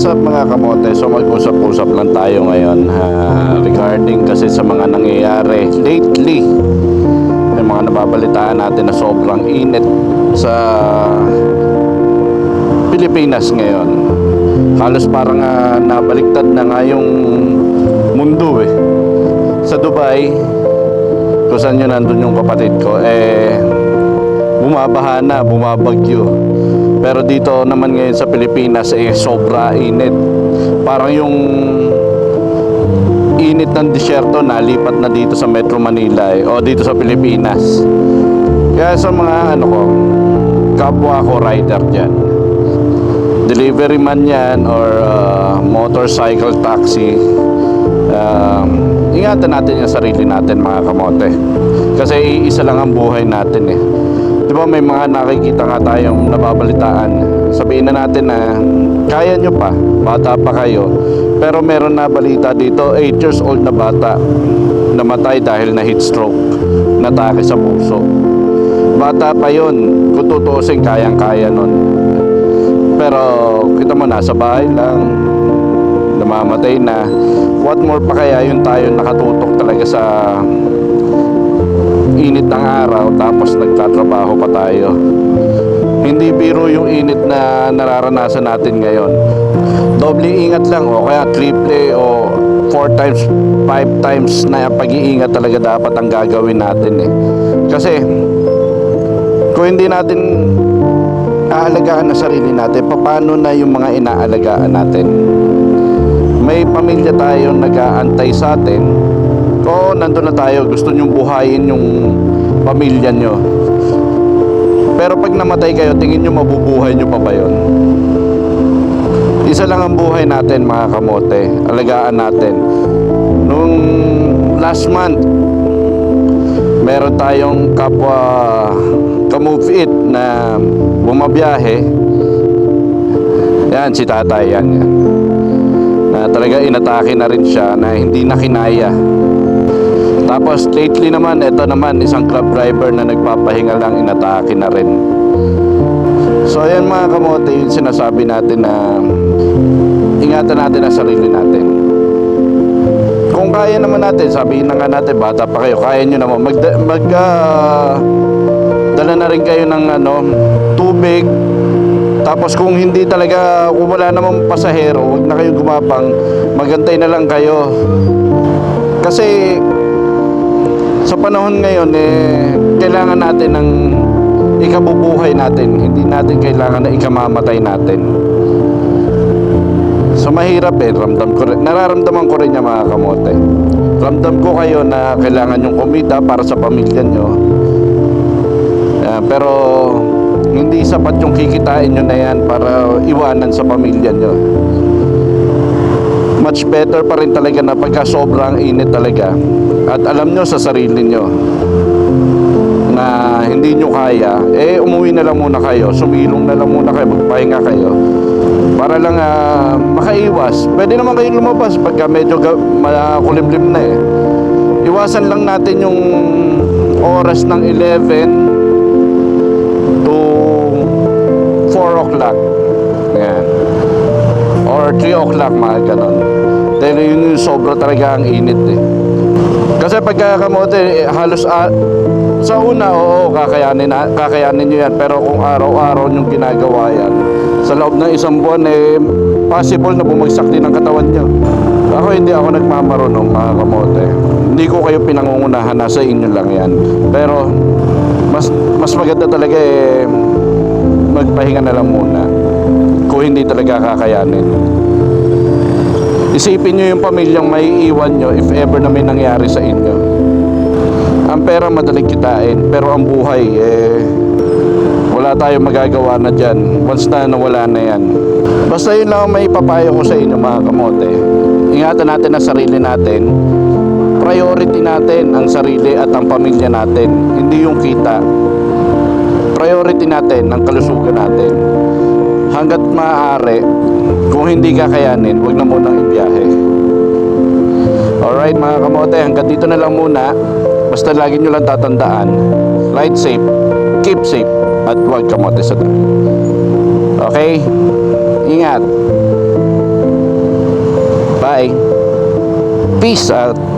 What's up mga kamote? So mag-usap-usap lang tayo ngayon regarding kasi sa mga nangyayari lately. Yung mga nababalitaan natin na sobrang init sa Pilipinas ngayon. Halos parang nabaliktad na nga yung mundo eh. Sa Dubai, kung saan yun nandun yung kapatid ko, bumabaha na, bumabagyo. Pero dito naman ngayon sa Pilipinas sobra init. Parang yung init ng disyerto nalipat na dito sa Metro Manila o dito sa Pilipinas. Kaya sa mga kapwa ko rider dyan, delivery man yan or motorcycle taxi, ingatan natin yung sarili natin mga kamote. Kasi iisa lang ang buhay natin eh. Diba may mga nakikita nga tayong nababalitaan. Sabihin na natin na kaya nyo pa, bata pa kayo. Pero meron na balita dito, 8 years old na bata namatay dahil na heat stroke, natake sa puso. Bata pa yun, kung tutuusin kayang-kaya nun. Pero kita mo nasa bahay lang, namamatay na. What more pa kaya yun tayo nakatutok talaga sa init ng araw tapos nagtatrabaho pa tayo. Hindi biro yung init na nararanasan natin ngayon. Doble ingat lang o kaya triple o 4 times 5 times na pag-iingat talaga dapat ang gagawin natin eh. Kasi kung hindi natin aalagaan na sarili natin, paano na yung mga inaalagaan natin? May pamilya tayong nag-aantay sa atin. Kung nandun na tayo, gusto nyong buhayin yung pamilya nyo. Pero pag namatay kayo, tingin nyo mabubuhay nyo pa ba yun? Isa lang ang buhay natin mga kamote. Alagaan natin. Nung last month, meron tayong kapwa ka-move it na bumabiyahe. Yan, si tatay yan. Na talaga inatake na rin siya na hindi na kinaya. Tapos lately naman, ito naman isang club driver na nagpapahinga lang, inatake na rin. So ayan mga kamote, yung sinasabi natin na ingatan natin ang sarili natin. Kung kaya naman natin, sabihin na nga natin, bata pa kayo, kaya nyo naman dala na rin kayo ng tubig. Tapos kung hindi talaga, kung wala namang pasahero, huwag na kayo gumapang, magantay na lang kayo. Kasi sa panahon ngayon kailangan natin ng ikabubuhay natin. Hindi natin kailangan na ikamamatay natin. So mahirap nararamdaman ko rin yung mga kamote. Ramdam ko kayo na kailangan yung kumita para sa pamilya nyo. Pero hindi sapat yung kikitain nyo na yan para iwanan sa pamilya nyo. Much better pa rin talaga na pagka sobrang init talaga at alam nyo sa sarili nyo na hindi nyo kaya, umuwi na lang muna kayo, sumilong na lang muna kayo, magpahinga kayo para lang makaiwas. Pwede naman kayo lumabas pagka medyo makulimlim na Iwasan lang natin yung oras ng 11 to 4 o'clock. Yan. Or 3 o'clock, mga ganon. Dahil yun sobra talaga ang init Kasi pagka kamote, halos sa una, kakayanin nyo yan. Pero kung araw-araw nyo ginagawa yan, sa loob ng isang buwan, possible na bumagsak din ang katawan nyo. Hindi ako nagmamarunong mga kamote. Hindi ko kayo pinangungunahan, nasa inyo lang yan. Pero mas maganda talaga magpahinga na lang muna kung hindi talaga kakayanin. Isipin nyo yung pamilyang may iwan nyo if ever na may nangyari sa inyo. Ang pera madaling kitain, pero ang buhay wala tayong magagawa na dyan once na nawala na yan. Basta yun lang ang may papayo ko sa inyo mga kamote. Ingatan natin ang sarili natin. Priority natin ang sarili at ang pamilya natin, hindi yung kita. Priority natin ang kalusugan natin. Hanggat maaari, kung hindi kakayanin, huwag na munang ibiyahe. Alright mga kamote, hanggang dito na lang muna. Basta lagi nyo lang tatandaan, ride safe, keep safe, at huwag kamote sa daan. Okay? Ingat. Bye! Peace out!